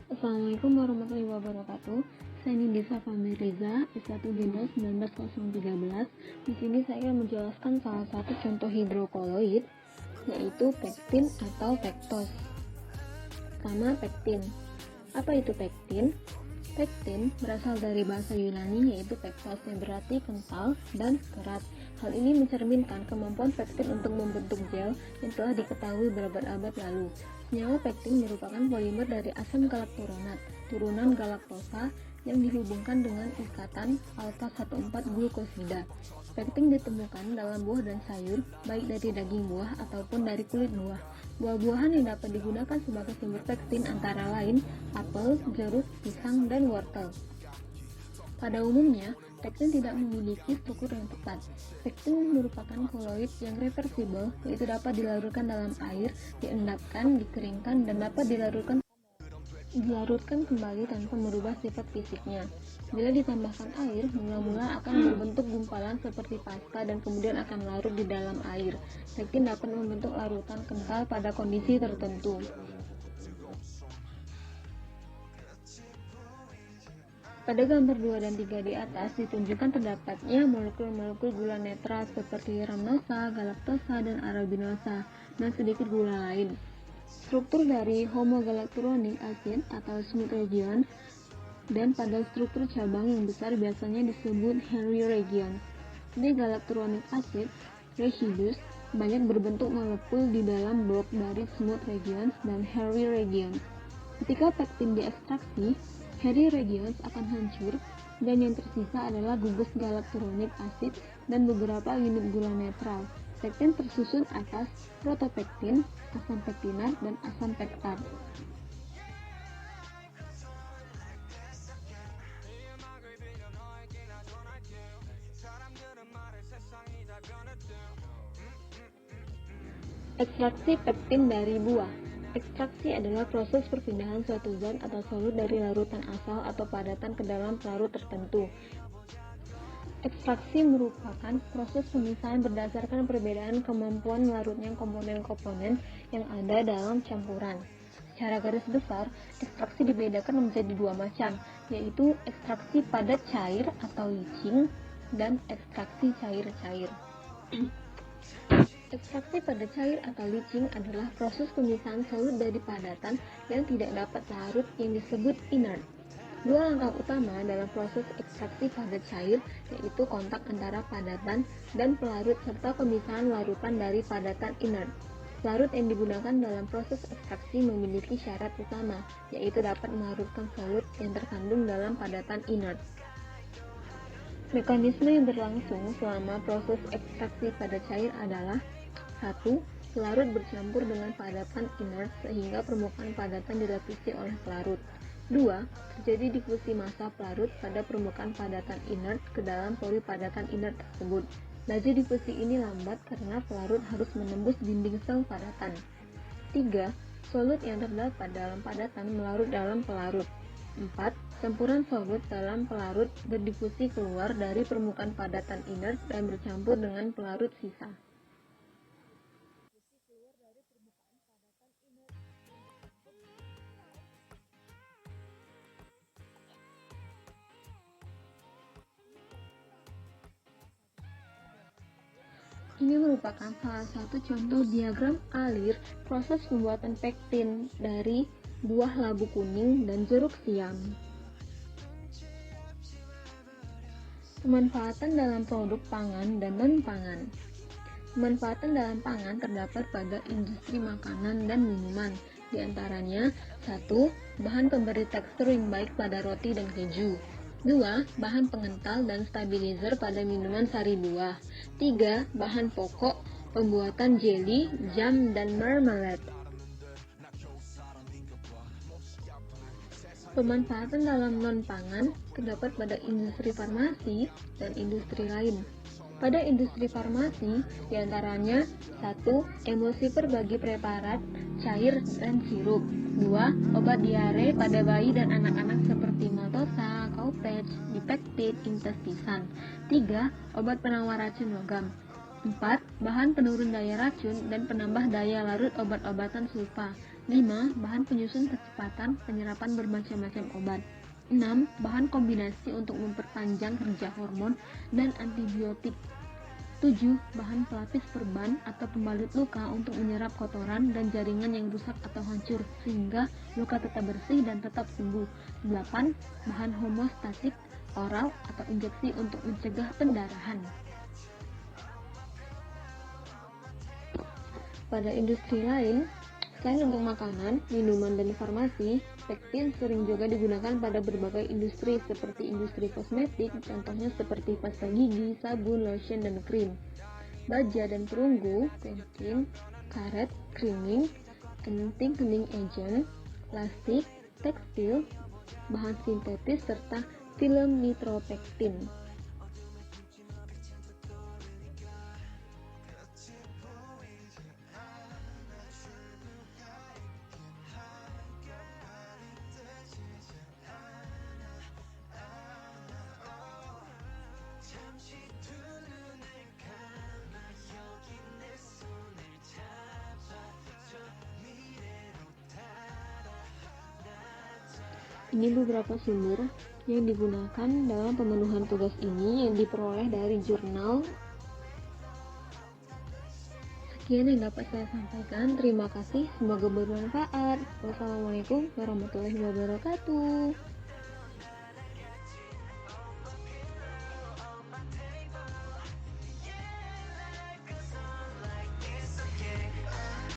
Assalamualaikum warahmatullahi wabarakatuh. Saya Nindisa Famiriza, S1 Binus 19013. Di sini saya akan menjelaskan salah satu contoh hidrokoloid, yaitu pektin atau pektos. Pertama, pektin. Apa itu pektin? Pektin berasal dari bahasa Yunani yaitu pektos, yang berarti kental dan kerat. Hal ini mencerminkan kemampuan pektin untuk membentuk gel yang telah diketahui berabad-abad lalu. Senyawa pektin merupakan polimer dari asam galakturonat, turunan galaktosa yang dihubungkan dengan ikatan alpha-1,4 glukosida. Pektin ditemukan dalam buah dan sayur, baik dari daging buah ataupun dari kulit buah. Buah-buahan yang dapat digunakan sebagai sumber pektin antara lain apel, jeruk, pisang, dan wortel. Pada umumnya, pektin tidak memiliki struktur yang tepat. Pektin merupakan koloid yang reversibel, yaitu dapat dilarutkan dalam air, diendapkan, dikeringkan, dan dapat dilarutkan kembali tanpa merubah sifat fisiknya. Bila ditambahkan air, mula-mula akan berbentuk gumpalan seperti pasta dan kemudian akan larut di dalam air. Pektin dapat membentuk larutan kental pada kondisi tertentu. Pada gambar 2 dan 3 di atas ditunjukkan terdapatnya molekul-molekul gula netral seperti ramnosa, galaktosa, dan arabinosa, dan sedikit gula lain. Struktur dari homogalacturonic acid atau smooth region, dan pada struktur cabang yang besar biasanya disebut hairy region. Di galacturonic acid residues banyak berbentuk molekul di dalam blok dari smooth regions dan hairy regions. Ketika pektin diekstraksi, hairy regions akan hancur, dan yang tersisa adalah gugus galacturonic acid dan beberapa unit gula netral. Pektin tersusun atas protopektin, asam pektinat, dan asam pektat. Ekstraksi pektin dari buah. Ekstraksi adalah proses perpindahan suatu zat atau solut dari larutan asal atau padatan ke dalam pelarut tertentu. Ekstraksi merupakan proses pemisahan berdasarkan perbedaan kemampuan melarutnya komponen-komponen yang ada dalam campuran. Secara garis besar, ekstraksi dibedakan menjadi dua macam, yaitu ekstraksi padat cair atau leaching dan ekstraksi cair-cair. Ekstraksi pada cair atau leaching adalah proses pemisahan solut dari padatan yang tidak dapat larut yang disebut inert. Dua langkah utama dalam proses ekstraksi pada cair yaitu kontak antara padatan dan pelarut serta pemisahan larutan dari padatan inert. Larut yang digunakan dalam proses ekstraksi memiliki syarat utama, yaitu dapat melarutkan solut yang terkandung dalam padatan inert. Mekanisme yang berlangsung selama proses ekstraksi pada cair adalah 1. Pelarut bercampur dengan padatan inert sehingga permukaan padatan dilapisi oleh pelarut. 2. Terjadi difusi massa pelarut pada permukaan padatan inert ke dalam pori padatan inert tersebut. Laju difusi ini lambat karena pelarut harus menembus dinding sel padatan. 3. Solut yang terdapat dalam padatan melarut dalam pelarut. 4. Campuran solut dalam pelarut berdifusi keluar dari permukaan padatan inert dan bercampur dengan pelarut sisa. Ini merupakan salah satu contoh diagram alir proses pembuatan pektin dari buah labu kuning dan jeruk siam. Pemanfaatan dalam produk pangan dan non-pangan. Pemanfaatan dalam pangan terdapat pada industri makanan dan minuman, di antaranya 1. Bahan pemberi tekstur yang baik pada roti dan keju. 2. Bahan pengental dan stabilizer pada minuman sari buah. 3. Bahan pokok pembuatan jelly, jam, dan marmalade. Pemanfaatan dalam non-pangan terdapat pada industri farmasi dan industri lain. Pada industri farmasi, diantaranya 1. Emulsifer bagi preparat, cair, dan sirup. 2. Obat diare pada bayi dan anak-anak seperti maltosa, cowpatch, dipeptid, intastisan. 3. Obat penawar racun logam. 4. Bahan penurun daya racun dan penambah daya larut obat-obatan sulfa. 5. Bahan penyusun percepatan penyerapan bermacam-macam obat. 6. Bahan kombinasi untuk memperpanjang kerja hormon dan antibiotik. 7. Bahan pelapis perban atau pembalut luka untuk menyerap kotoran dan jaringan yang rusak atau hancur sehingga luka tetap bersih dan tetap sembuh. 8. Bahan homostatik oral atau injeksi untuk mencegah pendarahan. Pada industri lain, selain untuk makanan, minuman, dan farmasi, pektin sering juga digunakan pada berbagai industri seperti industri kosmetik, contohnya seperti pasta gigi, sabun, lotion, dan krim. Baja dan perunggu, pektin, karet, creaming, kening agent, plastik, tekstil, bahan sintetis, serta film nitropektin. Ini beberapa sumber yang digunakan dalam pemenuhan tugas ini yang diperoleh dari jurnal. Sekian yang dapat saya sampaikan. Terima kasih, semoga bermanfaat. Wassalamualaikum warahmatullahi wabarakatuh.